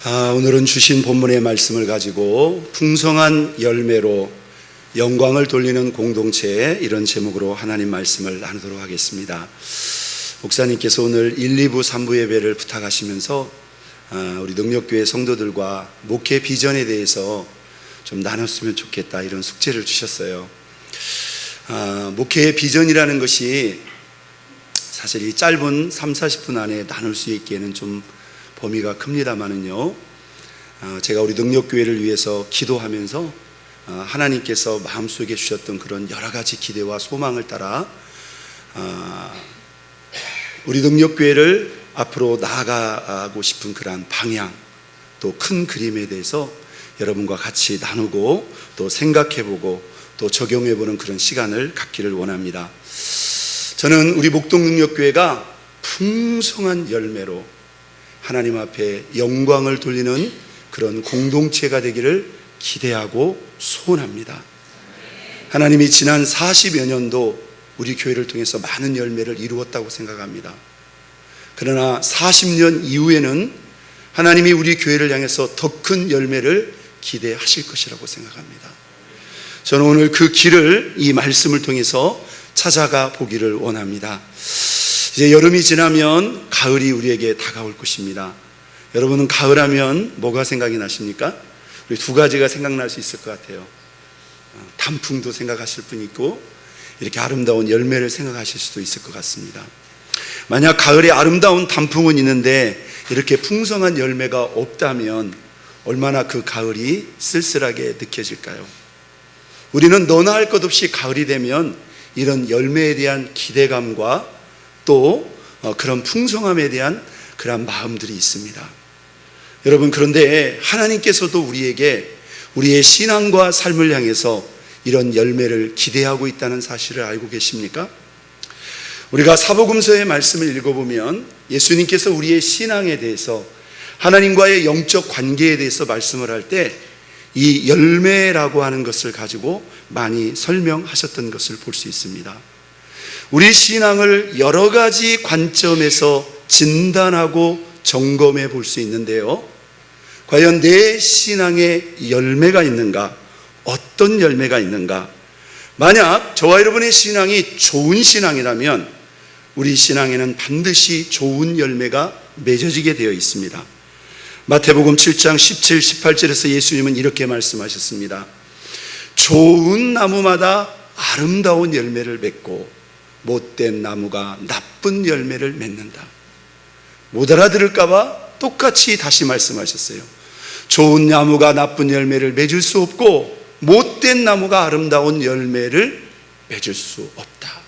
오늘은 주신 본문의 말씀을 가지고 풍성한 열매로 영광을 돌리는 공동체, 이런 제목으로 하나님 말씀을 나누도록 하겠습니다. 목사님께서 오늘 1, 2부, 3부 예배를 부탁하시면서 우리 능력교회 성도들과 목회 비전에 대해서 좀 나눴으면 좋겠다, 이런 숙제를 주셨어요. 목회의 비전이라는 것이 사실 이 짧은 3, 40분 안에 나눌 수 있기에는 좀 범위가 큽니다만은요, 제가 우리 능력교회를 위해서 기도하면서 하나님께서 마음속에 주셨던 그런 여러 가지 기대와 소망을 따라 우리 능력교회를 앞으로 나아가고 싶은 그러한 방향, 또 큰 그림에 대해서 여러분과 같이 나누고 또 생각해보고 또 적용해보는 그런 시간을 갖기를 원합니다. 저는 우리 목동능력교회가 풍성한 열매로 하나님 앞에 영광을 돌리는 그런 공동체가 되기를 기대하고 소원합니다. 하나님이 지난 40여 년도 우리 교회를 통해서 많은 열매를 이루었다고 생각합니다. 그러나 40년 이후에는 하나님이 우리 교회를 향해서 더 큰 열매를 기대하실 것이라고 생각합니다. 저는 오늘 그 길을 이 말씀을 통해서 찾아가 보기를 원합니다. 이제 여름이 지나면 가을이 우리에게 다가올 것입니다. 여러분은 가을하면 뭐가 생각이 나십니까? 우리 두 가지가 생각날 수 있을 것 같아요. 단풍도 생각하실 분 있고, 이렇게 아름다운 열매를 생각하실 수도 있을 것 같습니다. 만약 가을에 아름다운 단풍은 있는데 이렇게 풍성한 열매가 없다면 얼마나 그 가을이 쓸쓸하게 느껴질까요? 우리는 너나 할 것 없이 가을이 되면 이런 열매에 대한 기대감과 또 그런 풍성함에 대한 그런 마음들이 있습니다. 여러분, 그런데 하나님께서도 우리에게 우리의 신앙과 삶을 향해서 이런 열매를 기대하고 있다는 사실을 알고 계십니까? 우리가 사복음서의 말씀을 읽어보면 예수님께서 우리의 신앙에 대해서, 하나님과의 영적 관계에 대해서 말씀을 할 때 이 열매라고 하는 것을 가지고 많이 설명하셨던 것을 볼 수 있습니다. 우리 신앙을 여러 가지 관점에서 진단하고 점검해 볼 수 있는데요, 과연 내 신앙에 열매가 있는가? 어떤 열매가 있는가? 만약 저와 여러분의 신앙이 좋은 신앙이라면 우리 신앙에는 반드시 좋은 열매가 맺어지게 되어 있습니다. 마태복음 7장 17, 18절에서 예수님은 이렇게 말씀하셨습니다. 좋은 나무마다 아름다운 열매를 맺고 못된 나무가 나쁜 열매를 맺는다. 못 알아들을까봐 똑같이 다시 말씀하셨어요. 좋은 나무가 나쁜 열매를 맺을 수 없고 못된 나무가 아름다운 열매를 맺을 수 없다.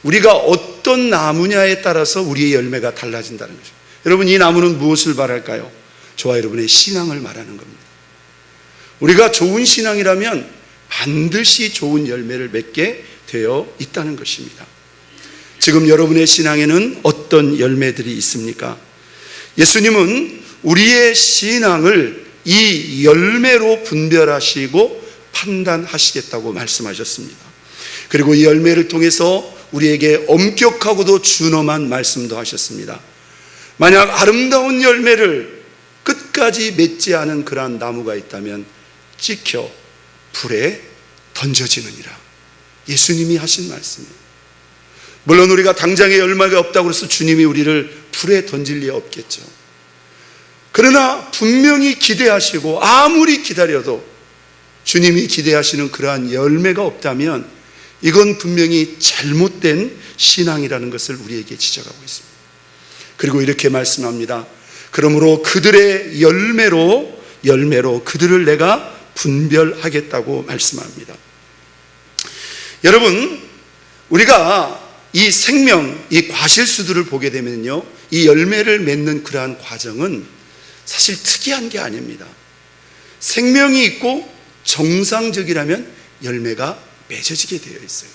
우리가 어떤 나무냐에 따라서 우리의 열매가 달라진다는 거죠. 여러분, 이 나무는 무엇을 말할까요? 저와 여러분의 신앙을 말하는 겁니다. 우리가 좋은 신앙이라면 반드시 좋은 열매를 맺게 되어 있다는 것입니다. 지금 여러분의 신앙에는 어떤 열매들이 있습니까? 예수님은 우리의 신앙을 이 열매로 분별하시고 판단하시겠다고 말씀하셨습니다. 그리고 이 열매를 통해서 우리에게 엄격하고도 준엄한 말씀도 하셨습니다. 만약 아름다운 열매를 끝까지 맺지 않은 그러한 나무가 있다면 찍혀 불에 던져지느니라. 예수님이 하신 말씀이에요. 물론 우리가 당장에 열매가 없다고 해서 주님이 우리를 불에 던질 리 없겠죠. 그러나 분명히 기대하시고 아무리 기다려도 주님이 기대하시는 그러한 열매가 없다면 이건 분명히 잘못된 신앙이라는 것을 우리에게 지적하고 있습니다. 그리고 이렇게 말씀합니다. 그러므로 그들의 열매로 그들을 내가 분별하겠다고 말씀합니다. 여러분, 우리가 이 생명, 이 과실수들을 보게 되면요, 이 열매를 맺는 그러한 과정은 사실 특이한 게 아닙니다. 생명이 있고 정상적이라면 열매가 맺어지게 되어 있어요.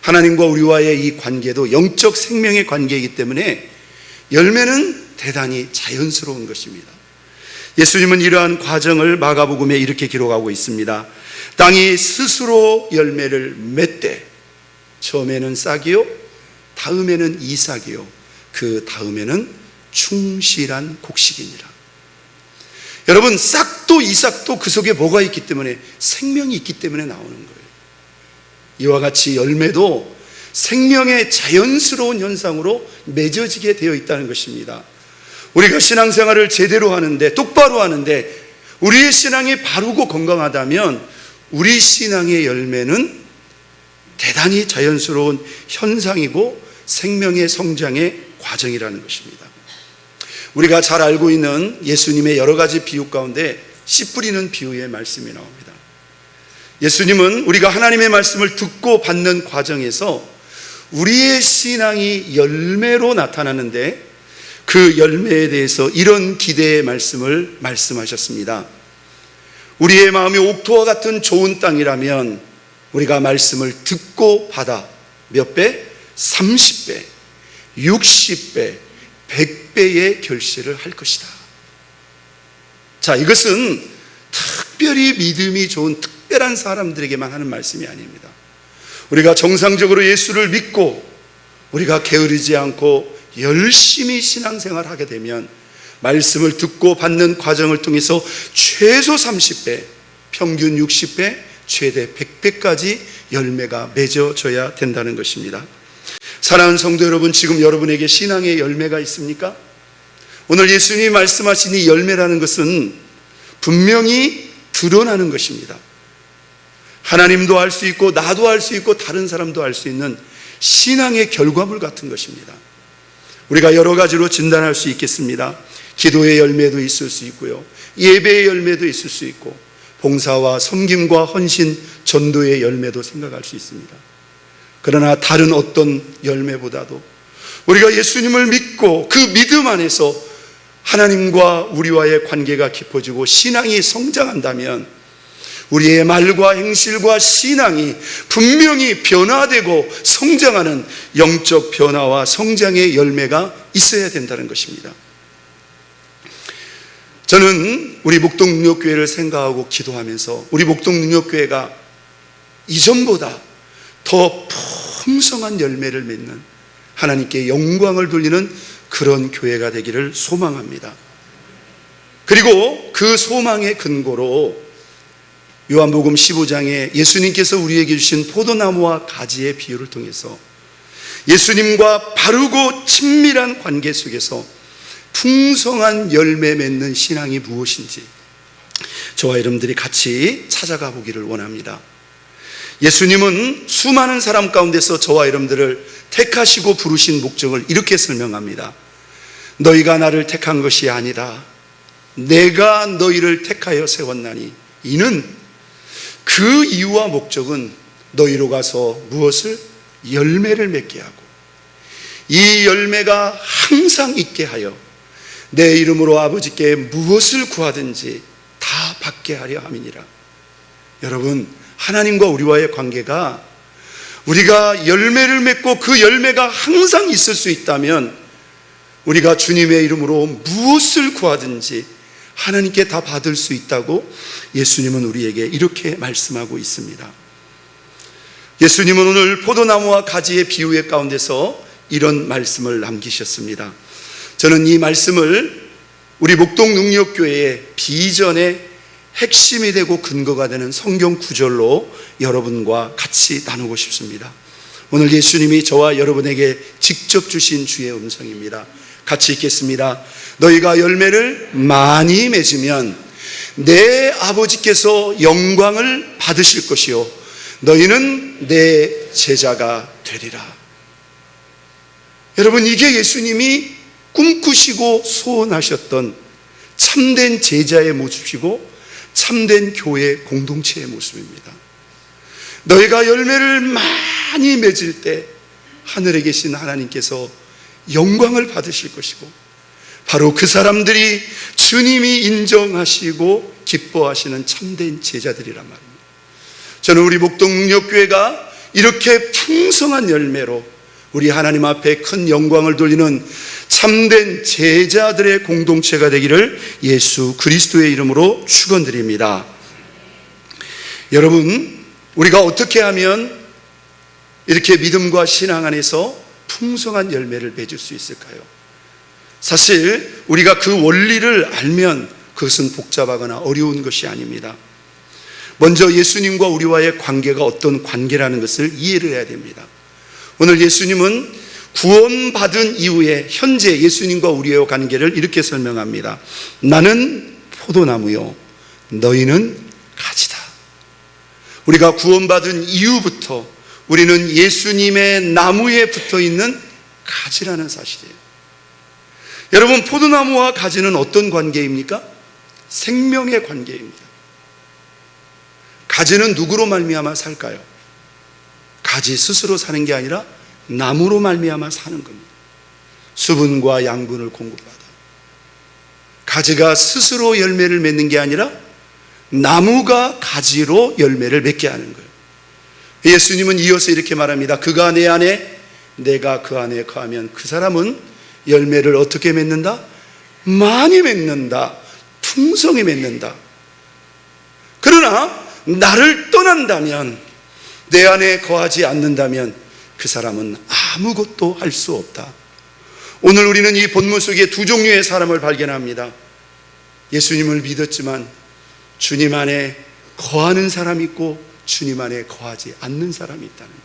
하나님과 우리와의 이 관계도 영적 생명의 관계이기 때문에 열매는 대단히 자연스러운 것입니다. 예수님은 이러한 과정을 마가복음에 이렇게 기록하고 있습니다. 땅이 스스로 열매를 맺되 처음에는 싹이요, 다음에는 이삭이요, 그 다음에는 충실한 곡식이니라. 여러분, 싹도 이삭도 그 속에 뭐가 있기 때문에? 생명이 있기 때문에 나오는 거예요. 이와 같이 열매도 생명의 자연스러운 현상으로 맺어지게 되어 있다는 것입니다. 우리가 신앙생활을 제대로 하는데, 똑바로 하는데 우리의 신앙이 바르고 건강하다면 우리 신앙의 열매는 대단히 자연스러운 현상이고 생명의 성장의 과정이라는 것입니다. 우리가 잘 알고 있는 예수님의 여러 가지 비유 가운데 씨 뿌리는 비유의 말씀이 나옵니다. 예수님은 우리가 하나님의 말씀을 듣고 받는 과정에서 우리의 신앙이 열매로 나타나는데 그 열매에 대해서 이런 기대의 말씀을 말씀하셨습니다. 우리의 마음이 옥토와 같은 좋은 땅이라면 우리가 말씀을 듣고 받아 몇 배? 30배, 60배, 100배의 결실을 할 것이다. 자, 이것은 특별히 믿음이 좋은 특별한 사람들에게만 하는 말씀이 아닙니다. 우리가 정상적으로 예수를 믿고 우리가 게으르지 않고 열심히 신앙생활을 하게 되면 말씀을 듣고 받는 과정을 통해서 최소 30배, 평균 60배, 최대 100배까지 열매가 맺어져야 된다는 것입니다. 사랑하는 성도 여러분, 지금 여러분에게 신앙의 열매가 있습니까? 오늘 예수님이 말씀하신 이 열매라는 것은 분명히 드러나는 것입니다. 하나님도 알 수 있고 나도 알 수 있고 다른 사람도 알 수 있는 신앙의 결과물 같은 것입니다. 우리가 여러 가지로 진단할 수 있겠습니다. 기도의 열매도 있을 수 있고요, 예배의 열매도 있을 수 있고, 봉사와 섬김과 헌신, 전도의 열매도 생각할 수 있습니다. 그러나 다른 어떤 열매보다도 우리가 예수님을 믿고 그 믿음 안에서 하나님과 우리와의 관계가 깊어지고 신앙이 성장한다면 우리의 말과 행실과 신앙이 분명히 변화되고 성장하는 영적 변화와 성장의 열매가 있어야 된다는 것입니다. 저는 우리 목동능력교회를 생각하고 기도하면서 우리 목동능력교회가 이전보다 더 풍성한 열매를 맺는, 하나님께 영광을 돌리는 그런 교회가 되기를 소망합니다. 그리고 그 소망의 근거로 요한복음 15장에 예수님께서 우리에게 주신 포도나무와 가지의 비유를 통해서 예수님과 바르고 친밀한 관계 속에서 풍성한 열매 맺는 신앙이 무엇인지 저와 여러분들이 같이 찾아가 보기를 원합니다. 예수님은 수많은 사람 가운데서 저와 여러분들을 택하시고 부르신 목적을 이렇게 설명합니다. 너희가 나를 택한 것이 아니다. 내가 너희를 택하여 세웠나니 이는 그 이유와 목적은 너희로 가서 무엇을? 열매를 맺게 하고 이 열매가 항상 있게 하여 내 이름으로 아버지께 무엇을 구하든지 다 받게 하려 함이니라. 여러분, 하나님과 우리와의 관계가 우리가 열매를 맺고 그 열매가 항상 있을 수 있다면 우리가 주님의 이름으로 무엇을 구하든지 하나님께 다 받을 수 있다고 예수님은 우리에게 이렇게 말씀하고 있습니다. 예수님은 오늘 포도나무와 가지의 비유의 가운데서 이런 말씀을 남기셨습니다. 저는 이 말씀을 우리 목동능력교회의 비전의 핵심이 되고 근거가 되는 성경 구절로 여러분과 같이 나누고 싶습니다. 오늘 예수님이 저와 여러분에게 직접 주신 주의 음성입니다. 같이 읽겠습니다. 너희가 열매를 많이 맺으면 내 아버지께서 영광을 받으실 것이요 너희는 내 제자가 되리라. 여러분, 이게 예수님이 꿈꾸시고 소원하셨던 참된 제자의 모습이고 참된 교회 공동체의 모습입니다. 너희가 열매를 많이 맺을 때 하늘에 계신 하나님께서 영광을 받으실 것이고 바로 그 사람들이 주님이 인정하시고 기뻐하시는 참된 제자들이란 말입니다. 저는 우리 목동능력교회가 이렇게 풍성한 열매로 우리 하나님 앞에 큰 영광을 돌리는 참된 제자들의 공동체가 되기를 예수 그리스도의 이름으로 축원드립니다. 여러분, 우리가 어떻게 하면 이렇게 믿음과 신앙 안에서 풍성한 열매를 맺을 수 있을까요? 사실 우리가 그 원리를 알면 그것은 복잡하거나 어려운 것이 아닙니다. 먼저 예수님과 우리와의 관계가 어떤 관계라는 것을 이해를 해야 됩니다. 오늘 예수님은 구원받은 이후에 현재 예수님과 우리의 관계를 이렇게 설명합니다. 나는 포도나무요, 너희는 가지다. 우리가 구원받은 이후부터 우리는 예수님의 나무에 붙어 있는 가지라는 사실이에요. 여러분, 포도나무와 가지는 어떤 관계입니까? 생명의 관계입니다. 가지는 누구로 말미암아 살까요? 가지 스스로 사는 게 아니라 나무로 말미암아 사는 겁니다. 수분과 양분을 공급받아. 가지가 스스로 열매를 맺는 게 아니라 나무가 가지로 열매를 맺게 하는 거예요. 예수님은 이어서 이렇게 말합니다. 그가 내 안에, 내가 그 안에 거하면 그 사람은 열매를 어떻게 맺는다? 많이 맺는다. 풍성히 맺는다. 그러나 나를 떠난다면, 내 안에 거하지 않는다면 그 사람은 아무것도 할 수 없다. 오늘 우리는 이 본문 속에 두 종류의 사람을 발견합니다. 예수님을 믿었지만 주님 안에 거하는 사람이 있고 주님 안에 거하지 않는 사람이 있다는 거예요.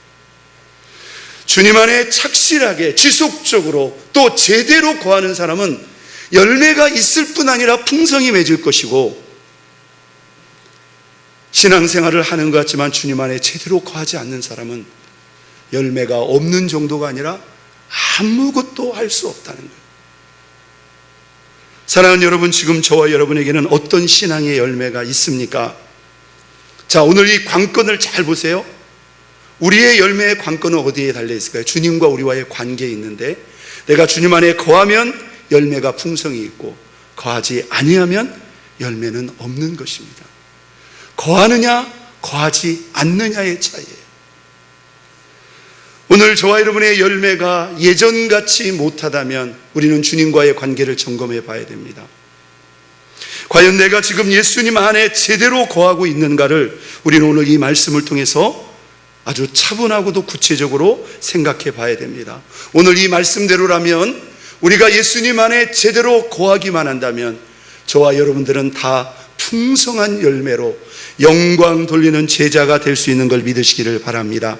주님 안에 착실하게 지속적으로 또 제대로 거하는 사람은 열매가 있을 뿐 아니라 풍성히 맺을 것이고, 신앙생활을 하는 것 같지만 주님 안에 제대로 거하지 않는 사람은 열매가 없는 정도가 아니라 아무것도 할 수 없다는 거예요. 사랑하는 여러분, 지금 저와 여러분에게는 어떤 신앙의 열매가 있습니까? 자, 오늘 이 관건을 잘 보세요. 우리의 열매의 관건은 어디에 달려 있을까요? 주님과 우리와의 관계에 있는데, 내가 주님 안에 거하면 열매가 풍성히 있고 거하지 아니하면 열매는 없는 것입니다. 거하느냐 거하지 않느냐의 차이예요. 오늘 저와 여러분의 열매가 예전같이 못하다면 우리는 주님과의 관계를 점검해 봐야 됩니다. 과연 내가 지금 예수님 안에 제대로 거하고 있는가를 우리는 오늘 이 말씀을 통해서 아주 차분하고도 구체적으로 생각해 봐야 됩니다. 오늘 이 말씀대로라면 우리가 예수님 안에 제대로 거하기만 한다면 저와 여러분들은 다 풍성한 열매로 영광 돌리는 제자가 될 수 있는 걸 믿으시기를 바랍니다.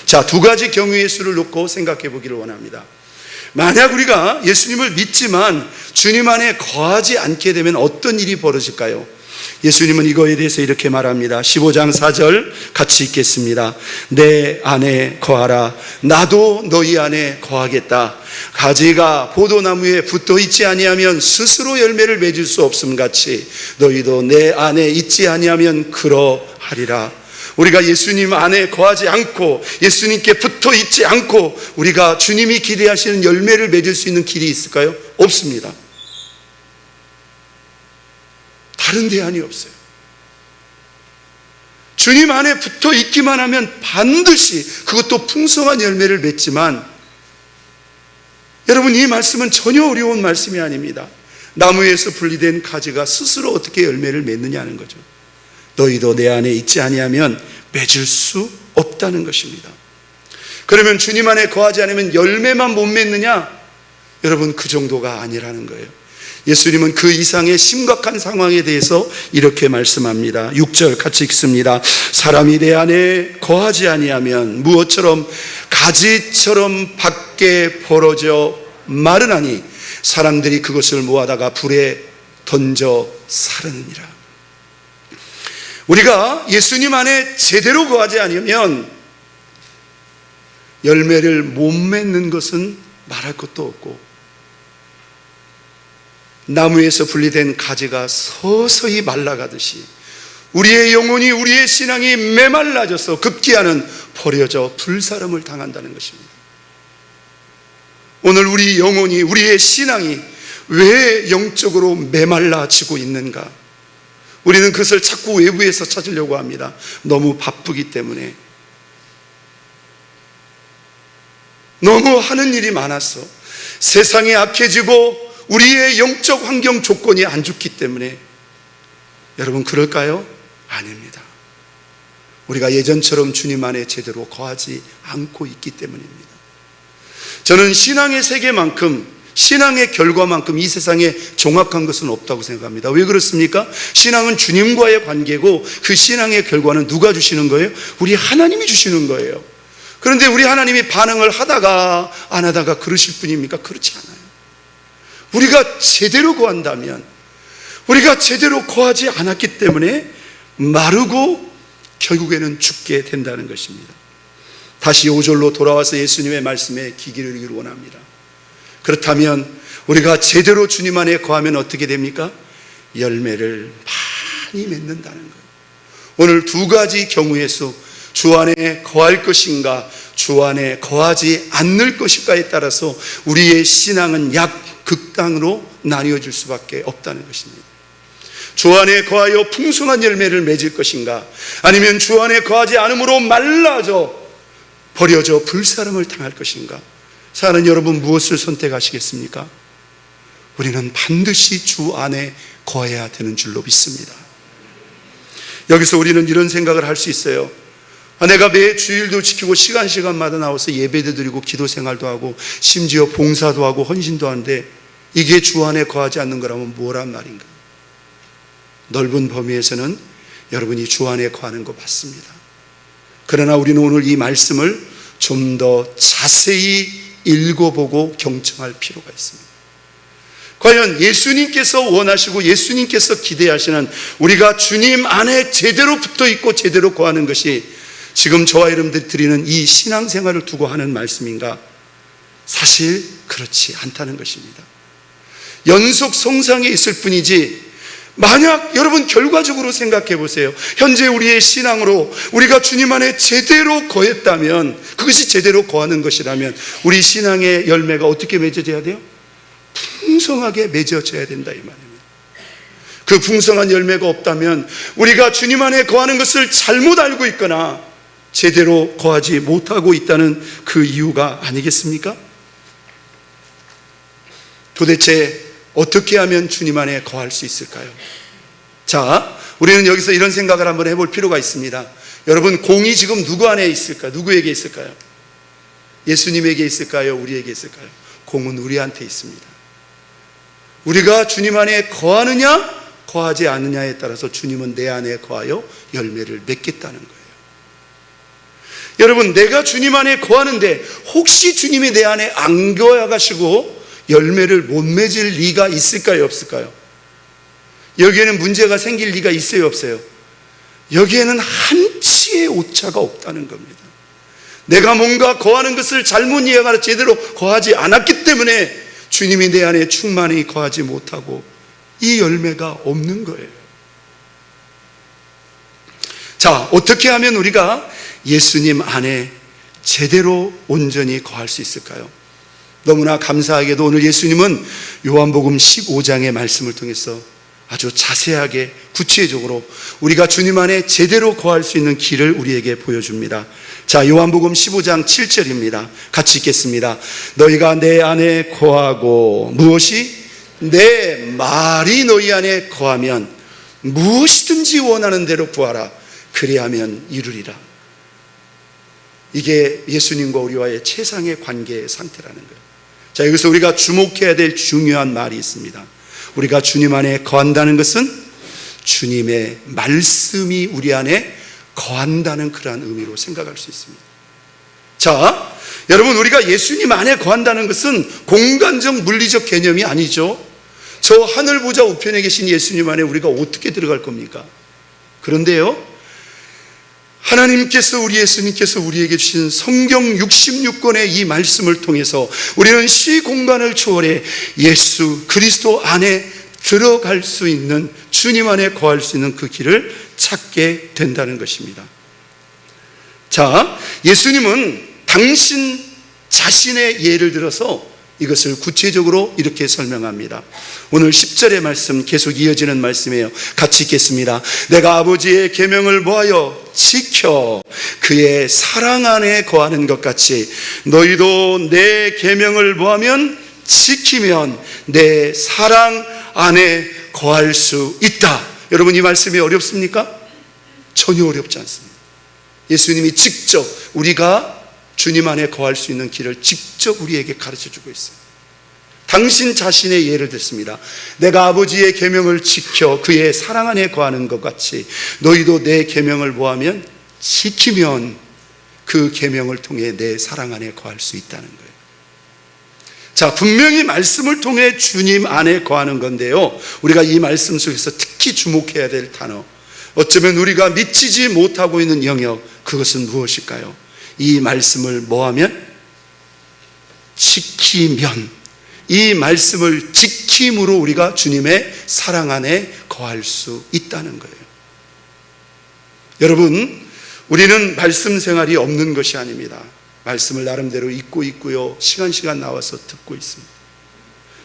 자, 두 가지 경우의 수를 놓고 생각해 보기를 원합니다. 만약 우리가 예수님을 믿지만 주님 안에 거하지 않게 되면 어떤 일이 벌어질까요? 예수님은 이거에 대해서 이렇게 말합니다. 15장 4절 같이 읽겠습니다. 내 안에 거하라. 나도 너희 안에 거하겠다. 가지가 포도나무에 붙어 있지 아니하면 스스로 열매를 맺을 수 없음 같이 너희도 내 안에 있지 아니하면 그러하리라. 우리가 예수님 안에 거하지 않고 예수님께 붙어 있지 않고 우리가 주님이 기대하시는 열매를 맺을 수 있는 길이 있을까요? 없습니다. 다른 대안이 없어요. 주님 안에 붙어 있기만 하면 반드시 그것도 풍성한 열매를 맺지만, 여러분, 이 말씀은 전혀 어려운 말씀이 아닙니다. 나무에서 분리된 가지가 스스로 어떻게 열매를 맺느냐는 거죠. 너희도 내 안에 있지 아니하면 맺을 수 없다는 것입니다. 그러면 주님 안에 거하지 않으면 열매만 못 맺느냐? 여러분, 그 정도가 아니라는 거예요. 예수님은 그 이상의 심각한 상황에 대해서 이렇게 말씀합니다. 6절 같이 읽습니다. 사람이 내 안에 거하지 아니하면 무엇처럼 가지처럼 밖에 벌어져 마르나니 사람들이 그것을 모아다가 불에 던져 사르느니라. 우리가 예수님 안에 제대로 거하지 않으면 열매를 못 맺는 것은 말할 것도 없고, 나무에서 분리된 가지가 서서히 말라가듯이 우리의 영혼이, 우리의 신앙이 메말라져서 급기야는 버려져 불사름을 당한다는 것입니다. 오늘 우리 영혼이, 우리의 신앙이 왜 영적으로 메말라지고 있는가? 우리는 그것을 자꾸 외부에서 찾으려고 합니다. 너무 바쁘기 때문에, 너무 하는 일이 많아서, 세상이 악해지고 우리의 영적 환경 조건이 안 좋기 때문에. 여러분, 그럴까요? 아닙니다. 우리가 예전처럼 주님 안에 제대로 거하지 않고 있기 때문입니다. 저는 신앙의 세계만큼 신앙의 결과만큼 이 세상에 정확한 것은 없다고 생각합니다. 왜 그렇습니까? 신앙은 주님과의 관계고 그 신앙의 결과는 누가 주시는 거예요? 우리 하나님이 주시는 거예요. 그런데 우리 하나님이 반응을 하다가 안 하다가 그러실 뿐입니까? 그렇지 않아요. 우리가 제대로 구한다면, 우리가 제대로 구하지 않았기 때문에 마르고 결국에는 죽게 된다는 것입니다. 다시 5절로 돌아와서 예수님의 말씀에 귀 기울이기를 원합니다. 그렇다면 우리가 제대로 주님 안에 거하면 어떻게 됩니까? 열매를 많이 맺는다는 거예요. 오늘 두 가지 경우의 수, 주 안에 거할 것인가, 주 안에 거하지 않을 것인가에 따라서 우리의 신앙은 극단으로 나뉘어질 수밖에 없다는 것입니다. 주 안에 거하여 풍성한 열매를 맺을 것인가, 아니면 주 안에 거하지 않음으로 말라져 버려져 불사름을 당할 것인가. 사랑하는 여러분, 무엇을 선택하시겠습니까? 우리는 반드시 주 안에 거해야 되는 줄로 믿습니다. 여기서 우리는 이런 생각을 할 수 있어요. 내가 매 주일도 지키고 시간마다 나와서 예배도 드리고 기도 생활도 하고 심지어 봉사도 하고 헌신도 하는데 이게 주 안에 거하지 않는 거라면 뭐란 말인가? 넓은 범위에서는 여러분이 주 안에 거하는 거 맞습니다. 그러나 우리는 오늘 이 말씀을 좀 더 자세히 읽어보고 경청할 필요가 있습니다. 과연 예수님께서 원하시고 예수님께서 기대하시는 우리가 주님 안에 제대로 붙어 있고 제대로 거하는 것이 지금 저와 여러분들이 드리는 이 신앙생활을 두고 하는 말씀인가? 사실 그렇지 않다는 것입니다. 연속 성상에 있을 뿐이지, 만약 여러분 결과적으로 생각해 보세요. 현재 우리의 신앙으로 우리가 주님 안에 제대로 거했다면, 그것이 제대로 거하는 것이라면 우리 신앙의 열매가 어떻게 맺어져야 돼요? 풍성하게 맺어져야 된다 이 말입니다. 그 풍성한 열매가 없다면 우리가 주님 안에 거하는 것을 잘못 알고 있거나 제대로 거하지 못하고 있다는 그 이유가 아니겠습니까? 도대체 어떻게 하면 주님 안에 거할 수 있을까요? 자, 우리는 여기서 이런 생각을 한번 해볼 필요가 있습니다. 여러분, 공이 지금 누구 안에 있을까요? 누구에게 있을까요? 예수님에게 있을까요? 우리에게 있을까요? 공은 우리한테 있습니다. 우리가 주님 안에 거하느냐 거하지 않느냐에 따라서 주님은 내 안에 거하여 열매를 맺겠다는 거예요. 여러분, 내가 주님 안에 거하는데 혹시 주님이 내 안에 안 거하시고 열매를 못 맺을 리가 있을까요? 없을까요? 여기에는 문제가 생길 리가 있어요? 없어요? 여기에는 한치의 오차가 없다는 겁니다. 내가 뭔가 거하는 것을 잘못 이해하거나 제대로 거하지 않았기 때문에 주님이 내 안에 충만히 거하지 못하고 이 열매가 없는 거예요. 자, 어떻게 하면 우리가 예수님 안에 제대로 온전히 거할 수 있을까요? 너무나 감사하게도 오늘 예수님은 요한복음 15장의 말씀을 통해서 아주 자세하게 구체적으로 우리가 주님 안에 제대로 거할 수 있는 길을 우리에게 보여줍니다. 자, 요한복음 15장 7절입니다. 같이 읽겠습니다. 너희가 내 안에 거하고 무엇이? 내 말이 너희 안에 거하면 무엇이든지 원하는 대로 구하라. 그리하면 이루리라. 이게 예수님과 우리와의 최상의 관계의 상태라는 거예요. 자, 여기서 우리가 주목해야 될 중요한 말이 있습니다. 우리가 주님 안에 거한다는 것은 주님의 말씀이 우리 안에 거한다는 그러한 의미로 생각할 수 있습니다. 자, 여러분, 우리가 예수님 안에 거한다는 것은 공간적 물리적 개념이 아니죠. 저 하늘 보좌 우편에 계신 예수님 안에 우리가 어떻게 들어갈 겁니까? 그런데요, 하나님께서, 우리 예수님께서 우리에게 주신 성경 66권의 이 말씀을 통해서 우리는 시공간을 초월해 예수 그리스도 안에 들어갈 수 있는, 주님 안에 거할 수 있는 그 길을 찾게 된다는 것입니다. 자, 예수님은 당신 자신의 예를 들어서 이것을 구체적으로 이렇게 설명합니다. 오늘 10절의 말씀 계속 이어지는 말씀이에요. 같이 읽겠습니다. 내가 아버지의 계명을 모하여 지켜 그의 사랑 안에 거하는 것 같이 너희도 내 계명을 모하면 지키면 내 사랑 안에 거할 수 있다. 여러분, 이 말씀이 어렵습니까? 전혀 어렵지 않습니다. 예수님이 직접 우리가 주님 안에 거할 수 있는 길을 직접 우리에게 가르쳐 주고 있어요. 당신 자신의 예를 듣습니다. 내가 아버지의 계명을 지켜 그의 사랑 안에 거하는 것 같이 너희도 내 계명을 뭐하면 지키면 그 계명을 통해 내 사랑 안에 거할 수 있다는 거예요. 자, 분명히 말씀을 통해 주님 안에 거하는 건데요, 우리가 이 말씀 속에서 특히 주목해야 될 단어, 어쩌면 우리가 미치지 못하고 있는 영역, 그것은 무엇일까요? 이 말씀을 뭐하면? 지키면, 이 말씀을 지킴으로 우리가 주님의 사랑 안에 거할 수 있다는 거예요. 여러분, 우리는 말씀 생활이 없는 것이 아닙니다. 말씀을 나름대로 읽고 있고요, 시간 나와서 듣고 있습니다.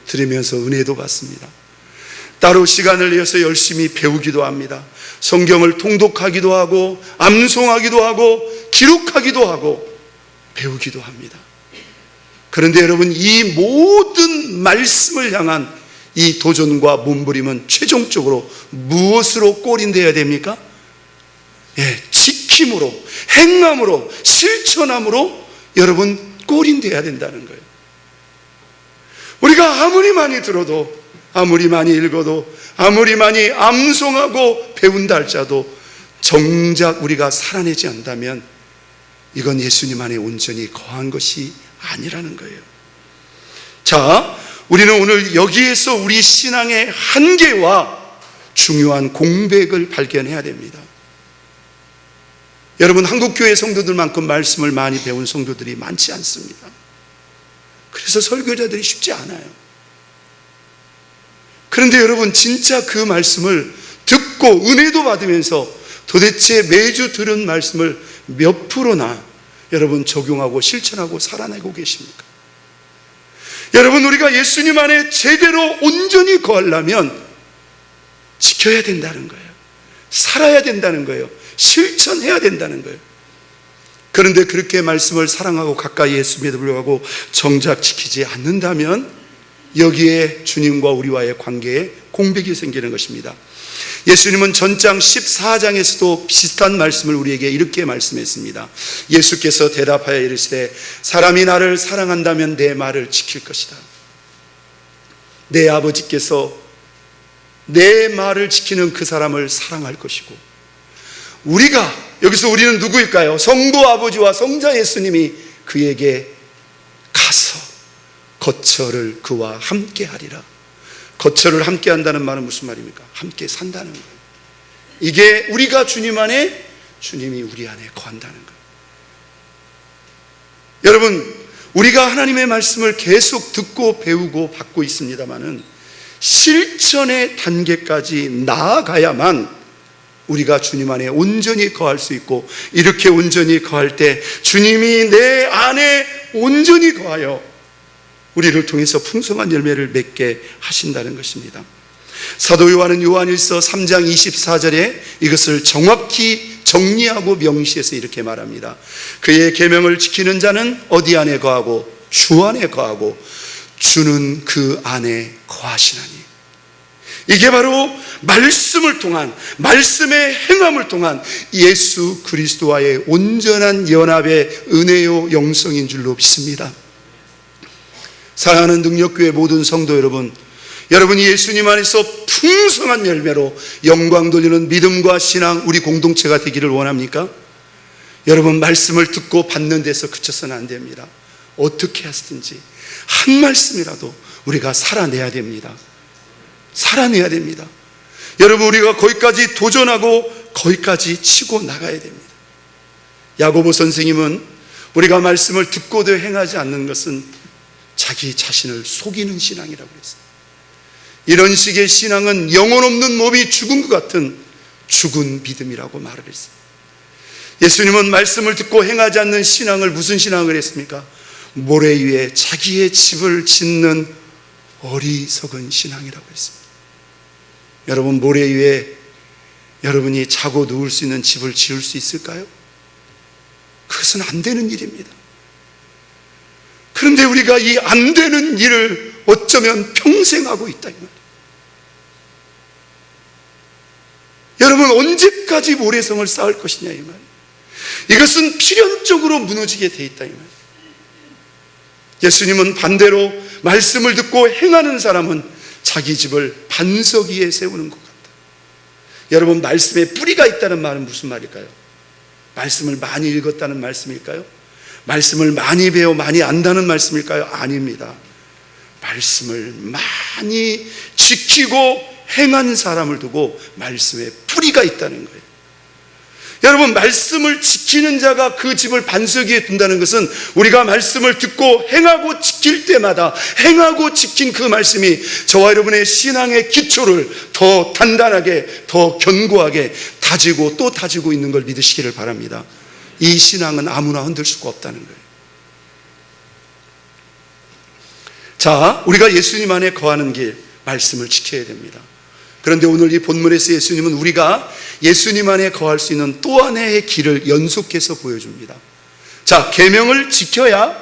들으면서 은혜도 받습니다. 따로 시간을 내서 열심히 배우기도 합니다. 성경을 통독하기도 하고 암송하기도 하고 기록하기도 하고 배우기도 합니다. 그런데 여러분, 이 모든 말씀을 향한 이 도전과 몸부림은 최종적으로 무엇으로 꼬린되어야 됩니까? 지킴으로, 행함으로, 실천함으로 여러분 꼬린되어야 된다는 거예요. 우리가 아무리 많이 들어도, 아무리 많이 읽어도, 아무리 많이 암송하고 배운다 할지라도 정작 우리가 살아내지 않는다면 이건 예수님 안에 온전히 거한 것이 아니라는 거예요. 자, 우리는 오늘 여기에서 우리 신앙의 한계와 중요한 공백을 발견해야 됩니다. 여러분, 한국교회 성도들만큼 말씀을 많이 배운 성도들이 많지 않습니다. 그래서 설교자들이 쉽지 않아요. 그런데 여러분, 진짜 그 말씀을 듣고 은혜도 받으면서 도대체 매주 들은 말씀을 몇 프로나 여러분 적용하고 실천하고 살아내고 계십니까? 여러분, 우리가 예수님 안에 제대로 온전히 거하려면 지켜야 된다는 거예요. 살아야 된다는 거예요. 실천해야 된다는 거예요. 그런데 그렇게 말씀을 사랑하고 가까이 했음에도 불구하고 정작 지키지 않는다면 여기에 주님과 우리와의 관계에 공백이 생기는 것입니다. 예수님은 전장 14장에서도 비슷한 말씀을 우리에게 이렇게 말씀했습니다. 예수께서 대답하여 이르시되 사람이 나를 사랑한다면 내 말을 지킬 것이다. 내 아버지께서 내 말을 지키는 그 사람을 사랑할 것이고, 우리가, 여기서 우리는 누구일까요? 성부 아버지와 성자 예수님이 그에게 가서 거처를 그와 함께 하리라. 거처를 함께 한다는 말은 무슨 말입니까? 함께 산다는 거예요. 이게 우리가 주님 안에, 주님이 우리 안에 거한다는 거예요. 여러분, 우리가 하나님의 말씀을 계속 듣고 배우고 받고 있습니다마는 실천의 단계까지 나아가야만 우리가 주님 안에 온전히 거할 수 있고, 이렇게 온전히 거할 때 주님이 내 안에 온전히 거하여 우리를 통해서 풍성한 열매를 맺게 하신다는 것입니다. 사도 요한은 요한일서 3장 24절에 이것을 정확히 정리하고 명시해서 이렇게 말합니다. 그의 계명을 지키는 자는 어디 안에 거하고 주 안에 거하고 주는 그 안에 거하시나니. 이게 바로 말씀을 통한, 말씀의 행함을 통한 예수 그리스도와의 온전한 연합의 은혜요 영성인 줄로 믿습니다. 사랑하는 능력교회 모든 성도 여러분, 여러분이 예수님 안에서 풍성한 열매로 영광 돌리는 믿음과 신앙, 우리 공동체가 되기를 원합니까? 여러분, 말씀을 듣고 받는 데서 그쳐서는 안 됩니다. 어떻게 하든지 한 말씀이라도 우리가 살아내야 됩니다. 살아내야 됩니다. 여러분, 우리가 거기까지 도전하고 거기까지 치고 나가야 됩니다. 야고보 선생님은 우리가 말씀을 듣고도 행하지 않는 것은 자기 자신을 속이는 신앙이라고 했어요. 이런 식의 신앙은 영혼 없는 몸이 죽은 것 같은 죽은 믿음이라고 말을 했어요. 예수님은 말씀을 듣고 행하지 않는 신앙을 무슨 신앙을 했습니까? 모래 위에 자기의 집을 짓는 어리석은 신앙이라고 했습니다. 여러분, 모래 위에 여러분이 자고 누울 수 있는 집을 지을 수 있을까요? 그것은 안 되는 일입니다. 그런데 우리가 이 안 되는 일을 어쩌면 평생 하고 있다 이 말이에요. 여러분, 언제까지 모래성을 쌓을 것이냐 이 말이에요. 이것은 필연적으로 무너지게 돼 있다 이 말이에요. 예수님은 반대로 말씀을 듣고 행하는 사람은 자기 집을 반석 위에 세우는 것 같다. 여러분, 말씀에 뿌리가 있다는 말은 무슨 말일까요? 말씀을 많이 읽었다는 말씀일까요? 말씀을 많이 배워 많이 안다는 말씀일까요? 아닙니다. 말씀을 많이 지키고 행한 사람을 두고 말씀에 뿌리가 있다는 거예요. 여러분, 말씀을 지키는 자가 그 집을 반석 위에 둔다는 것은 우리가 말씀을 듣고 행하고 지킬 때마다 행하고 지킨 그 말씀이 저와 여러분의 신앙의 기초를 더 단단하게, 더 견고하게 다지고 또 다지고 있는 걸 믿으시기를 바랍니다. 이 신앙은 아무나 흔들 수가 없다는 거예요. 자, 우리가 예수님 안에 거하는 길, 말씀을 지켜야 됩니다. 그런데 오늘 이 본문에서 예수님은 우리가 예수님 안에 거할 수 있는 또 하나의 길을 연속해서 보여줍니다. 자, 계명을 지켜야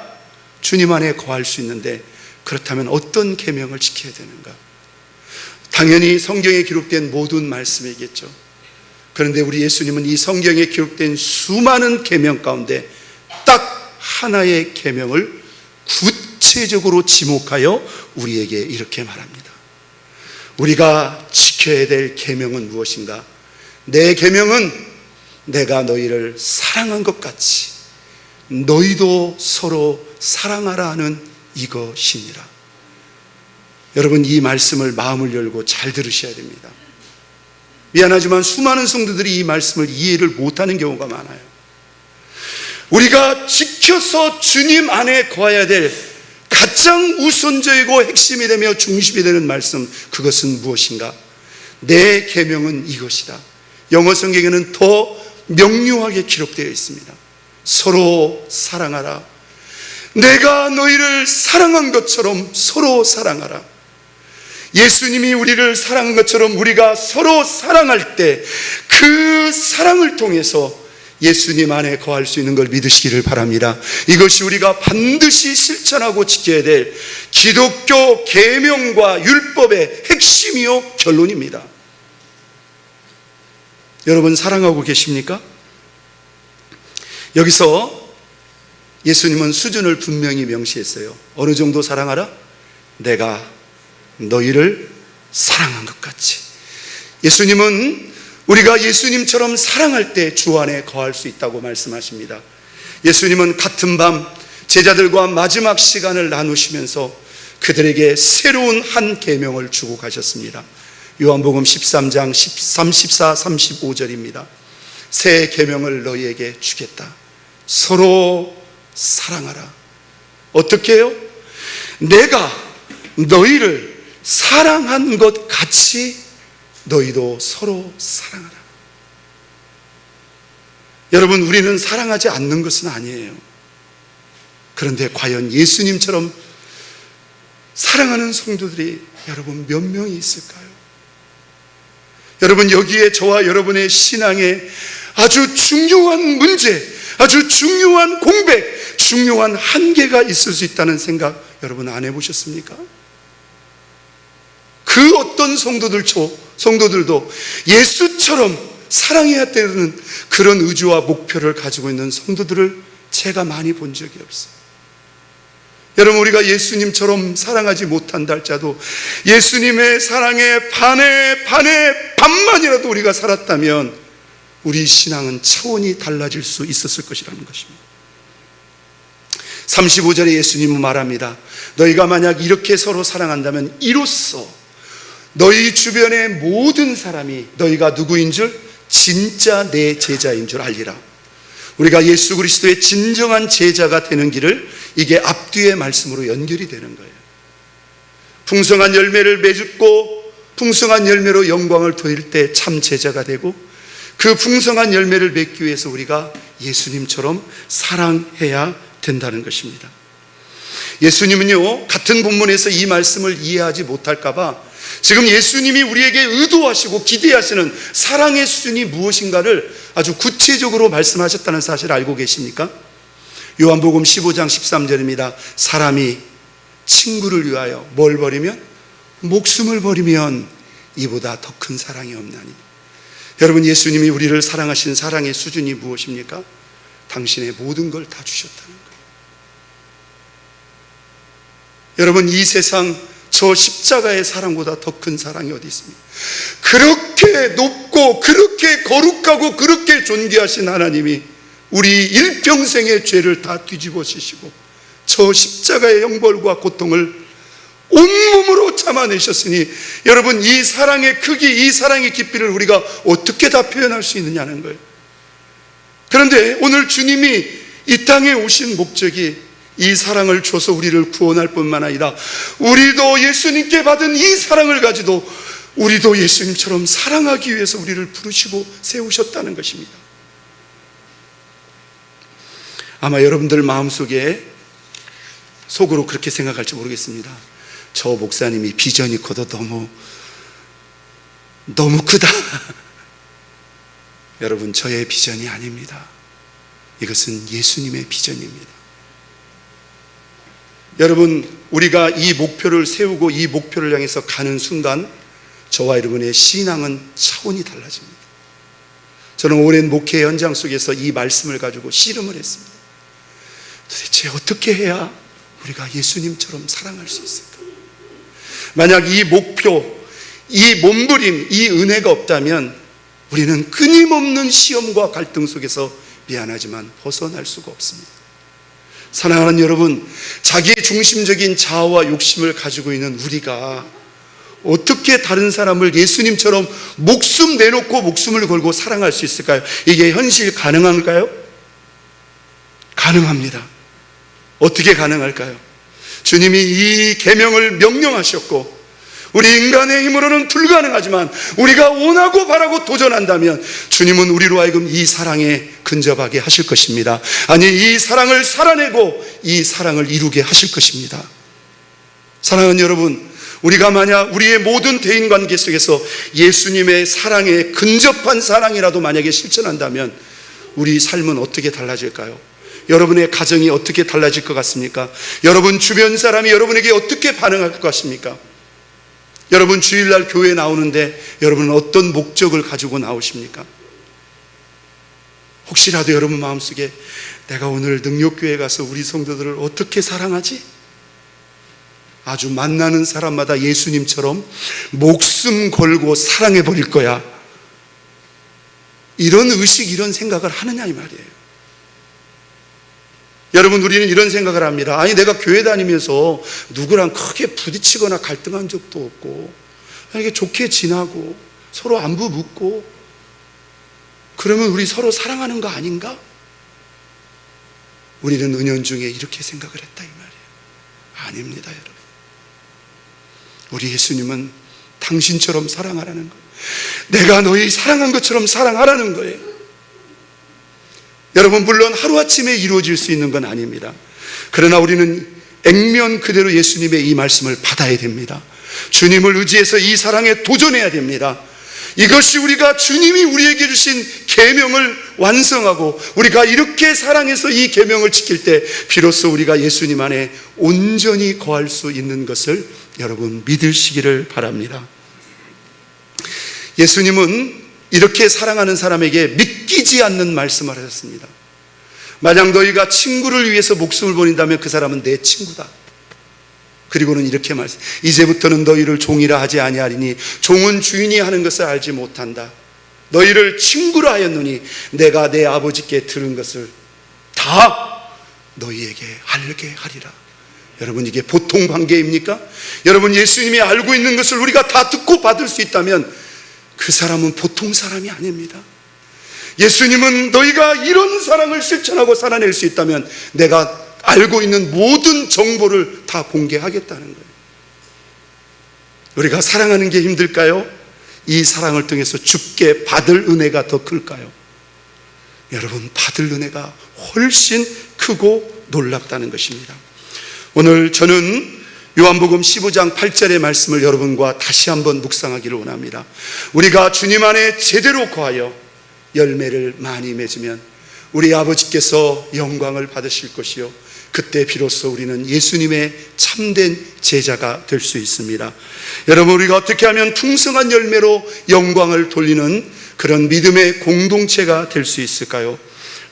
주님 안에 거할 수 있는데, 그렇다면 어떤 계명을 지켜야 되는가? 당연히 성경에 기록된 모든 말씀이겠죠. 그런데 우리 예수님은 이 성경에 기록된 수많은 계명 가운데 딱 하나의 계명을 구체적으로 지목하여 우리에게 이렇게 말합니다. 우리가 지켜야 될 계명은 무엇인가? 내 계명은 내가 너희를 사랑한 것 같이 너희도 서로 사랑하라 하는 이것이니라. 여러분, 이 말씀을 마음을 열고 잘 들으셔야 됩니다. 미안하지만 수많은 성도들이 이 말씀을 이해를 못하는 경우가 많아요. 우리가 지켜서 주님 안에 거해야 될 가장 우선적이고 핵심이 되며 중심이 되는 말씀, 그것은 무엇인가? 내 계명은 이것이다. 영어 성경에는 더 명료하게 기록되어 있습니다. 서로 사랑하라. 내가 너희를 사랑한 것처럼 서로 사랑하라. 예수님이 우리를 사랑한 것처럼 우리가 서로 사랑할 때 그 사랑을 통해서 예수님 안에 거할 수 있는 걸 믿으시기를 바랍니다. 이것이 우리가 반드시 실천하고 지켜야 될 기독교 계명과 율법의 핵심이요 결론입니다. 여러분, 사랑하고 계십니까? 여기서 예수님은 수준을 분명히 명시했어요. 어느 정도 사랑하라? 내가 너희를 사랑한 것 같이. 예수님은 우리가 예수님처럼 사랑할 때 주 안에 거할 수 있다고 말씀하십니다. 예수님은 같은 밤 제자들과 마지막 시간을 나누시면서 그들에게 새로운 한 계명을 주고 가셨습니다. 요한복음 13장 34, 35절입니다. 새 계명을 너희에게 주겠다. 서로 사랑하라. 어떻게 해요? 내가 너희를 사랑한 것 같이 너희도 서로 사랑하라. 여러분, 우리는 사랑하지 않는 것은 아니에요. 그런데 과연 예수님처럼 사랑하는 성도들이 여러분 몇 명이 있을까요? 여러분, 여기에 저와 여러분의 신앙에 아주 중요한 문제, 아주 중요한 공백, 중요한 한계가 있을 수 있다는 생각 여러분 안 해보셨습니까? 그 어떤 성도들도 예수처럼 사랑해야 되는 그런 의지와 목표를 가지고 있는 성도들을 제가 많이 본 적이 없어요. 여러분, 우리가 예수님처럼 사랑하지 못한다 할지라도 예수님의 사랑의 반만이라도 우리가 살았다면 우리 신앙은 차원이 달라질 수 있었을 것이라는 것입니다. 35절에 예수님은 말합니다. 너희가 만약 이렇게 서로 사랑한다면 이로써 너희 주변의 모든 사람이 너희가 누구인 줄, 진짜 내 제자인 줄 알리라. 우리가 예수 그리스도의 진정한 제자가 되는 길을 이게 앞뒤의 말씀으로 연결이 되는 거예요. 풍성한 열매를 맺고 풍성한 열매로 영광을 돌릴 때 참 제자가 되고, 그 풍성한 열매를 맺기 위해서 우리가 예수님처럼 사랑해야 된다는 것입니다. 예수님은요, 같은 본문에서 이 말씀을 이해하지 못할까 봐 지금 예수님이 우리에게 의도하시고 기대하시는 사랑의 수준이 무엇인가를 아주 구체적으로 말씀하셨다는 사실을 알고 계십니까? 요한복음 15장 13절입니다. 사람이 친구를 위하여 뭘 버리면? 목숨을 버리면 이보다 더 큰 사랑이 없나니. 여러분, 예수님이 우리를 사랑하신 사랑의 수준이 무엇입니까? 당신의 모든 걸 다 주셨다는 거예요. 여러분, 이 세상 저 십자가의 사랑보다 더 큰 사랑이 어디 있습니까? 그렇게 높고 그렇게 거룩하고 그렇게 존귀하신 하나님이 우리 일평생의 죄를 다 뒤집어 지시고 저 십자가의 형벌과 고통을 온몸으로 참아내셨으니, 여러분, 이 사랑의 크기, 이 사랑의 깊이를 우리가 어떻게 다 표현할 수 있느냐는 거예요. 그런데 오늘 주님이 이 땅에 오신 목적이 이 사랑을 줘서 우리를 구원할 뿐만 아니라 우리도 예수님께 받은 이 사랑을 가지고 우리도 예수님처럼 사랑하기 위해서 우리를 부르시고 세우셨다는 것입니다. 아마 여러분들 마음속에 속으로 그렇게 생각할지 모르겠습니다. 저 목사님이 비전이 커도 너무 크다. 여러분, 저의 비전이 아닙니다. 이것은 예수님의 비전입니다. 여러분, 우리가 이 목표를 세우고 이 목표를 향해서 가는 순간 저와 여러분의 신앙은 차원이 달라집니다. 저는 오랜 목회 현장 속에서 이 말씀을 가지고 씨름을 했습니다. 도대체 어떻게 해야 우리가 예수님처럼 사랑할 수 있을까? 만약 이 목표, 이 몸부림, 이 은혜가 없다면 우리는 끊임없는 시험과 갈등 속에서 미안하지만 벗어날 수가 없습니다. 사랑하는 여러분, 자기 중심적인 자아와 욕심을 가지고 있는 우리가 어떻게 다른 사람을 예수님처럼 목숨 내놓고 목숨을 걸고 사랑할 수 있을까요? 이게 현실 가능한가요? 가능합니다. 어떻게 가능할까요? 주님이 이 계명을 명령하셨고 우리 인간의 힘으로는 불가능하지만 우리가 원하고 바라고 도전한다면 주님은 우리로 하여금 이 사랑에 근접하게 하실 것입니다. 아니, 이 사랑을 살아내고 이 사랑을 이루게 하실 것입니다. 사랑하는 여러분, 우리가 만약 우리의 모든 대인관계 속에서 예수님의 사랑에 근접한 사랑이라도 만약에 실천한다면 우리 삶은 어떻게 달라질까요? 여러분의 가정이 어떻게 달라질 것 같습니까? 여러분 주변 사람이 여러분에게 어떻게 반응할 것 같습니까? 여러분 주일날 교회에 나오는데 여러분은 어떤 목적을 가지고 나오십니까? 혹시라도 여러분 마음속에 내가 오늘 능력교회에 가서 우리 성도들을 어떻게 사랑하지? 아주 만나는 사람마다 예수님처럼 목숨 걸고 사랑해 버릴 거야, 이런 의식, 이런 생각을 하느냐 이 말이에요. 여러분, 우리는 이런 생각을 합니다. 아니, 내가 교회 다니면서 누구랑 크게 부딪히거나 갈등한 적도 없고 이렇게 좋게 지나고 서로 안부 묻고 그러면 우리 서로 사랑하는 거 아닌가? 우리는 은연중에 이렇게 생각을 했다 이 말이에요. 아닙니다, 여러분. 우리 예수님은 당신처럼 사랑하라는 거예요. 내가 너희 사랑한 것처럼 사랑하라는 거예요. 여러분, 물론 하루아침에 이루어질 수 있는 건 아닙니다. 그러나 우리는 액면 그대로 예수님의 이 말씀을 받아야 됩니다. 주님을 의지해서 이 사랑에 도전해야 됩니다. 이것이 우리가 주님이 우리에게 주신 계명을 완성하고 우리가 이렇게 사랑해서 이 계명을 지킬 때 비로소 우리가 예수님 안에 온전히 거할 수 있는 것을 여러분 믿으시기를 바랍니다. 예수님은 이렇게 사랑하는 사람에게 믿기지 않는 말씀을 하셨습니다. 만약 너희가 친구를 위해서 목숨을 버린다면 그 사람은 내 친구다. 그리고는 이렇게 말씀, 이제부터는 너희를 종이라 하지 아니하리니 종은 주인이 하는 것을 알지 못한다. 너희를 친구라 하였노니 내가 내 아버지께 들은 것을 다 너희에게 알게 하리라. 여러분, 이게 보통 관계입니까? 여러분, 예수님이 알고 있는 것을 우리가 다 듣고 받을 수 있다면 그 사람은 보통 사람이 아닙니다. 예수님은 너희가 이런 사랑을 실천하고 살아낼 수 있다면 내가 알고 있는 모든 정보를 다 공개하겠다는 거예요. 우리가 사랑하는 게 힘들까요? 이 사랑을 통해서 주께 받을 은혜가 더 클까요? 여러분, 받을 은혜가 훨씬 크고 놀랍다는 것입니다. 오늘 저는 요한복음 15장 8절의 말씀을 여러분과 다시 한번 묵상하기를 원합니다. 우리가 주님 안에 제대로 거하여 열매를 많이 맺으면 우리 아버지께서 영광을 받으실 것이요, 그때 비로소 우리는 예수님의 참된 제자가 될 수 있습니다. 여러분, 우리가 어떻게 하면 풍성한 열매로 영광을 돌리는 그런 믿음의 공동체가 될 수 있을까요?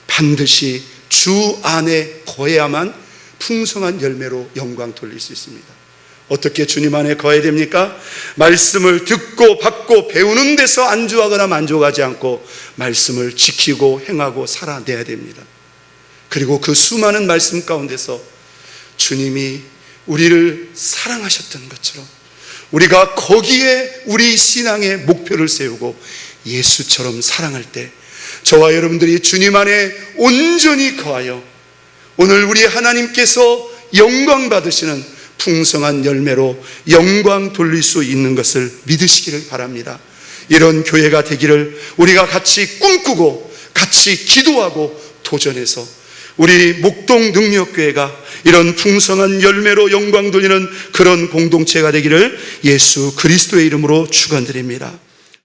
반드시 주 안에 거해야만 풍성한 열매로 영광 돌릴 수 있습니다. 어떻게 주님 안에 거해야 됩니까? 말씀을 듣고 받고 배우는 데서 안주하거나 만족하지 않고 말씀을 지키고 행하고 살아내야 됩니다. 그리고 그 수많은 말씀 가운데서 주님이 우리를 사랑하셨던 것처럼 우리가 거기에 우리 신앙의 목표를 세우고 예수처럼 사랑할 때 저와 여러분들이 주님 안에 온전히 거하여 오늘 우리 하나님께서 영광 받으시는 풍성한 열매로 영광 돌릴 수 있는 것을 믿으시기를 바랍니다. 이런 교회가 되기를 우리가 같이 꿈꾸고 같이 기도하고 도전해서 우리 목동 능력교회가 이런 풍성한 열매로 영광 돌리는 그런 공동체가 되기를 예수 그리스도의 이름으로 축원드립니다.